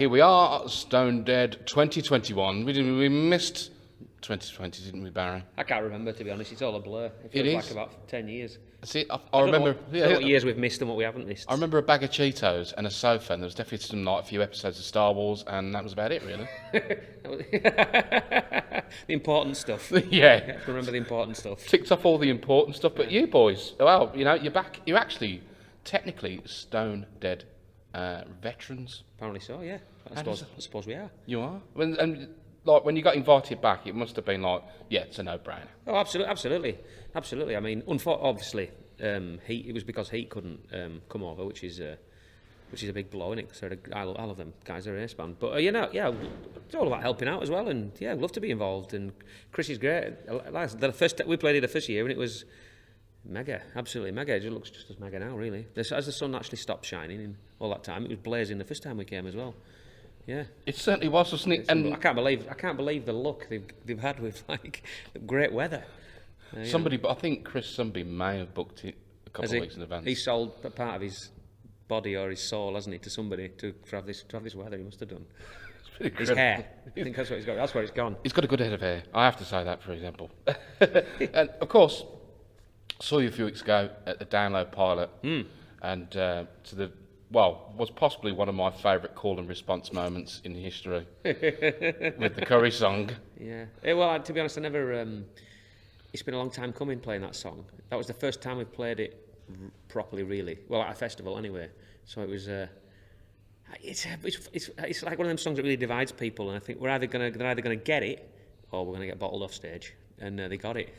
Here we are, Stonedead 2021. We missed 2020, didn't we, Barry? I can't remember, to be honest. It's all a blur. It feels like about 10 years. See, I remember. I don't know what years we've missed and what we haven't missed. I remember a bag of Cheetos and a sofa, and there was definitely a few episodes of Star Wars, and that was about it, really. The important stuff. Yeah. I remember the important stuff. Ticked off all the important stuff, but you boys, well, you're back. You're actually technically Stonedead veterans. Apparently so, yeah. I suppose we are. You are? And like when you got invited back, it must have been like, yeah, it's a no-brainer. Oh, absolutely. I mean, obviously, it was because Heat couldn't come over, which is a big blow, isn't it? So I love them guys. They're an ace band, but it's all about helping out as well, and yeah, I'd love to be involved. And Chris is great. We played it the first year, and it was mega, absolutely mega. It looks just as mega now, really. As the sun actually stopped shining in all that time, it was blazing the first time we came as well. Yeah, it certainly was, wasn't it? And I can't believe the luck they've had with like great weather. But I think Chris Sunby may have booked it a couple of weeks in advance. He sold a part of his body or his soul, hasn't he, to somebody to have this weather. He must have done. His hair. I think that's what he's got. That's where it's gone. He's got a good head of hair. I have to say that, for example. And of course, saw you a few weeks ago at the Download Pilot, and was possibly one of my favourite call and response moments in history with the Curry song. Yeah. Well, to be honest, I never. It's been a long time coming playing that song. That was the first time we played it properly, really. Well, at a festival anyway. So it was. It's like one of them songs that really divides people, and I think they're either gonna get it, or we're gonna get bottled off stage. And they got it.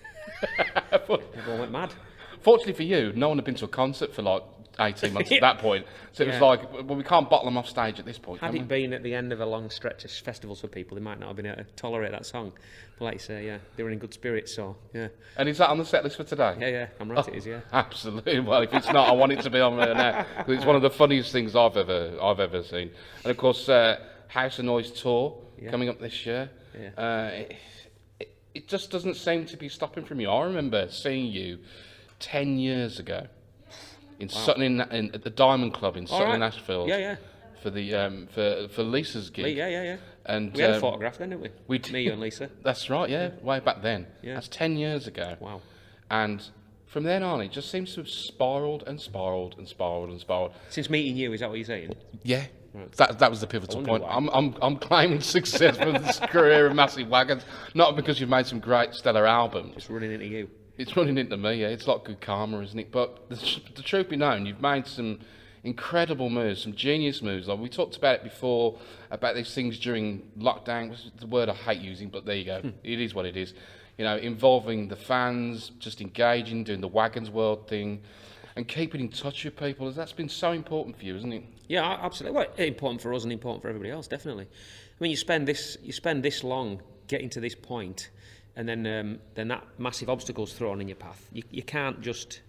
Everyone went mad. Fortunately for you, no one had been to a concert for like 18 months at that point. So it was like, well, we can't bottle them off stage at this point. Had it been at the end of a long stretch of festivals for people, they might not have been able to tolerate that song. But like you say, yeah, they were in good spirits, so yeah. And is that on the set list for today? Yeah, I'm right, it is, yeah. Absolutely. Well, if it's not, I want it to be on there now. Because it's one of the funniest things I've ever seen. And of course, House of Noise tour coming up this year. Yeah. It just doesn't seem to be stopping from you. I remember seeing you 10 years ago in Sutton at the Diamond Club in Sutton in Ashfield. Yeah. For the for Lisa's gig. Yeah. And we had a photograph then, didn't we? We did. Me, you and Lisa. That's right. Yeah, way back then. Yeah. That's 10 years ago. Wow. And from then on, it just seems to have spiraled. Since meeting you, is that what you're saying? Yeah. Right. That was the pivotal point. I'm claiming success from this career of Massive Wagons, not because you've made some great stellar albums. It's running into you. It's running into me. Yeah, it's like good karma, isn't it? But the truth be known, you've made some incredible moves, some genius moves. Like we talked about it before, about these things during lockdown. Which is the word I hate using, but there you go. It is what it is. Involving the fans, just engaging, doing the Wagons World thing, and keeping in touch with people. That's been so important for you, isn't it? Yeah, absolutely. Well, important for us and important for everybody else, definitely. I mean, you spend this long getting to this point, and then that massive obstacle's thrown in your path. You can't just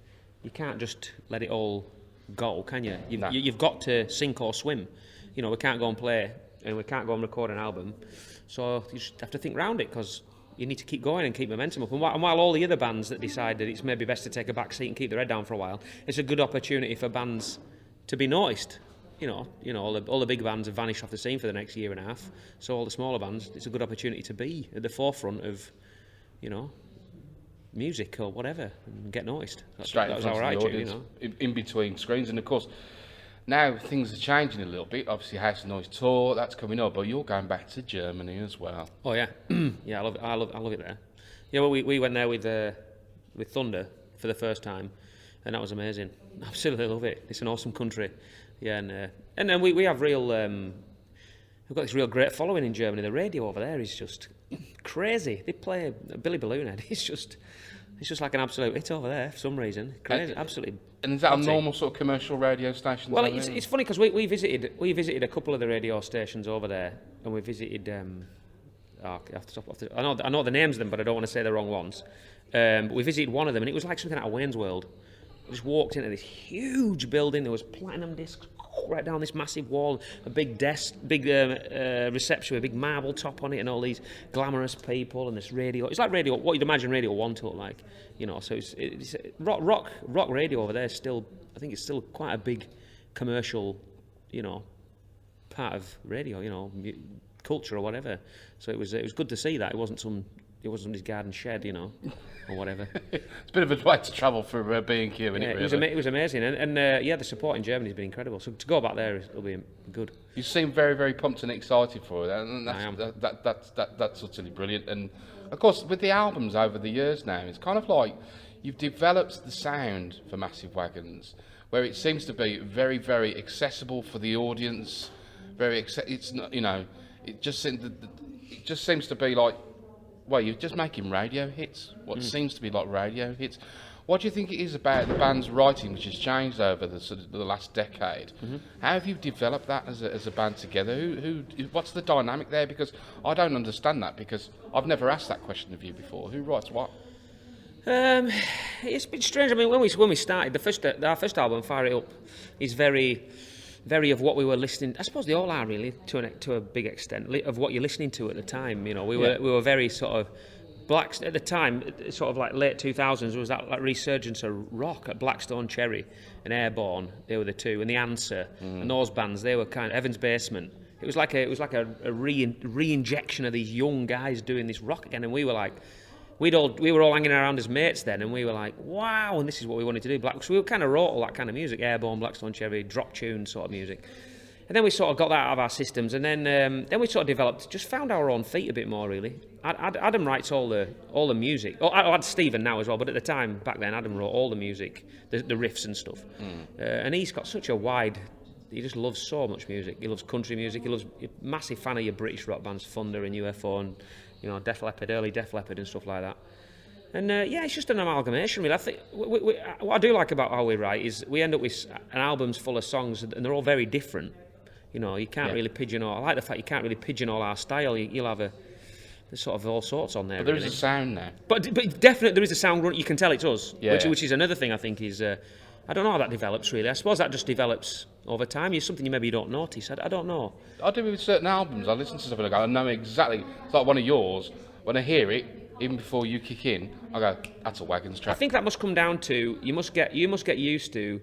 let it all go, can you? You've got to sink or swim. We can't go and play, and we can't go and record an album. So you just have to think round it, because you need to keep going and keep momentum up. And while all the other bands that decide that it's maybe best to take a back seat and keep their head down for a while, it's a good opportunity for bands to be noticed. All the big bands have vanished off the scene for the next year and a half. So all the smaller bands, it's a good opportunity to be at the forefront of, music or whatever, and get noticed. That was our attitude, in between screens. And of course, now things are changing a little bit. Obviously, House of Noise tour, that's coming up, but you're going back to Germany as well. Oh yeah, yeah, I love it there. Yeah, well, we went there with Thunder for the first time, and that was amazing. Absolutely love it. It's an awesome country. Yeah, and then we have we've got this real great following in Germany. The radio over there is just crazy. They play Billy Balloonhead. It's just like an absolute hit over there for some reason. Crazy, absolutely. And is that a normal sort of commercial radio station? Well, it's funny because we visited a couple of the radio stations over there, and we visited. I know the names of them, but I don't want to say the wrong ones. But we visited one of them, and it was like something out of Wayne's World. We just walked into this huge building. There was platinum discs right down this massive wall, a big desk, big reception with a big marble top on it, and all these glamorous people, and this radio. It's like radio, what you'd imagine Radio 1 to look like, So it's rock radio over there is still, I think it's still quite a big commercial, part of radio, you know, culture or whatever. So it was good to see that. It wasn't somebody's garden shed, you know, or whatever. It's a bit of a way to travel for B&Q, isn't it, really? It was amazing. And yeah, the support in Germany has been incredible. So to go back there, it'll be good. You seem very, very pumped and excited for it, and I am. that's utterly brilliant. And of course, with the albums over the years now, it's kind of like you've developed the sound for Massive Wagons, where it seems to be very, very accessible for the audience. It's not, you know, it just seems to be like, well, you're just making radio hits. What seems to be like radio hits. What do you think it is about the band's writing, which has changed over the last decade? Mm-hmm. How have you developed that as a band together? What's the dynamic there? Because I don't understand that, because I've never asked that question of you before. Who writes what? It's been strange. I mean, when we started, our first album, Fire It Up, is very of what we were listening. I suppose they all are, really, to a big extent, of what you're listening to at the time. You know, we were very sort of black at the time, sort of like late 2000s. There was that like resurgence of rock at Blackstone Cherry and Airborne. They were the two, and The Answer and those bands. They were kind of Evans Basement. It was like a re-injection of these young guys doing this rock again, and we were like. We were all hanging around as mates then, and we were like, wow, and this is what we wanted to do. So we kind of wrote all that kind of music, Airborne, Blackstone Cherry, drop tune sort of music. And then we sort of got that out of our systems, and then we sort of developed, just found our own feet a bit more, really. Adam writes all the music. Oh, I had Stephen now as well, but at the time, back then, Adam wrote all the music, the riffs and stuff. And he's got such a wide... He just loves so much music. He loves country music. He's a massive fan of your British rock bands, Thunder and UFO and... You know, early Def Leppard and stuff like that. And yeah, it's just an amalgamation, really. I think what I do like about how we write is we end up with an album's full of songs, and they're all very different. You know, you can't really pigeonhole. I like the fact you can't really pigeonhole our style. You'll have there's sort of all sorts on there. But there is a sound now. But definitely there is a sound. You can tell it's us. Yeah. Which is another thing I think is. I don't know how that develops, really. I suppose that just develops over time. It's something you maybe don't notice. I don't know. I do with certain albums. I listen to something and I go, I know exactly. It's like one of yours. When I hear it, even before you kick in, I go, that's a Wagons track. I think that must come down to you must get used to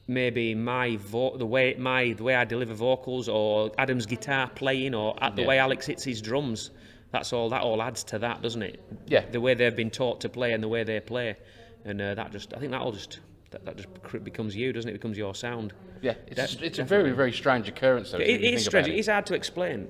maybe the way I deliver vocals, or Adam's guitar playing, or the way Alex hits his drums. That all adds to that, doesn't it? Yeah. The way they've been taught to play and the way they play, and I think that just becomes you, doesn't it? It becomes your sound. Yeah, it's a very, very strange occurrence. Though, it is strange. It's hard to explain.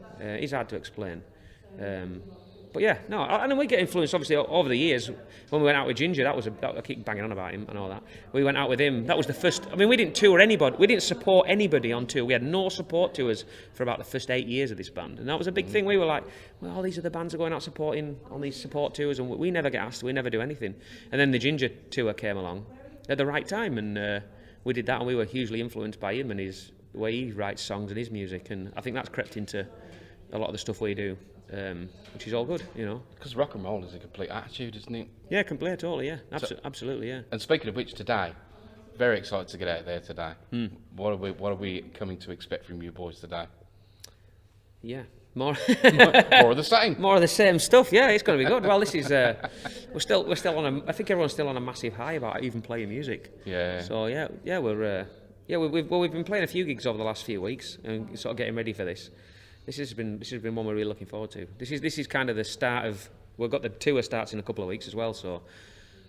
But yeah, no, and then we get influenced, obviously, over the years. When we went out with Ginger, I keep banging on about him and all that. We went out with him. That was the first. I mean, we didn't tour anybody. We didn't support anybody on tour. We had no support tours for about the first 8 years of this band, and that was a big thing. We were like, well, all these other bands are going out supporting on these support tours, and we never get asked. We never do anything. And then the Ginger tour came along at the right time, and we did that, and we were hugely influenced by him and the way he writes songs and his music, and I think that's crept into a lot of the stuff we do, which is all good, you know. Because rock and roll is a complete attitude, isn't it? Yeah, complete, totally, yeah. Absolutely, yeah. And speaking of which, today, very excited to get out there today. What are we coming to expect from you boys today? Yeah. More of the same. More of the same stuff. Yeah, it's going to be good. Well, this is we're still on I think everyone's still on a massive high about even playing music. Yeah. So we've been playing a few gigs over the last few weeks and sort of getting ready for this. This has been one we're really looking forward to. This is kind of the start of. We've got the tour starts in a couple of weeks as well, so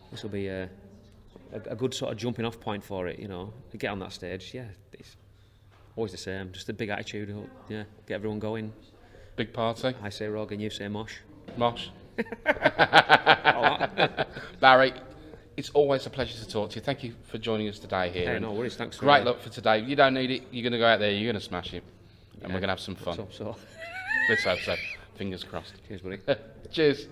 this will be a good sort of jumping off point for it. You know, to get on that stage. Yeah, it's always the same. Just a big attitude. Yeah, get everyone going. Big party. I say Rogan, you say Mosh. Mosh. Barry, it's always a pleasure to talk to you. Thank you for joining us today here. Hey, no worries, thanks. Great luck for today. You don't need it. You're going to go out there, you're going to smash it. And we're going to have some fun. Let's hope so. Let's hope so. Fingers crossed. Cheers, buddy. Cheers.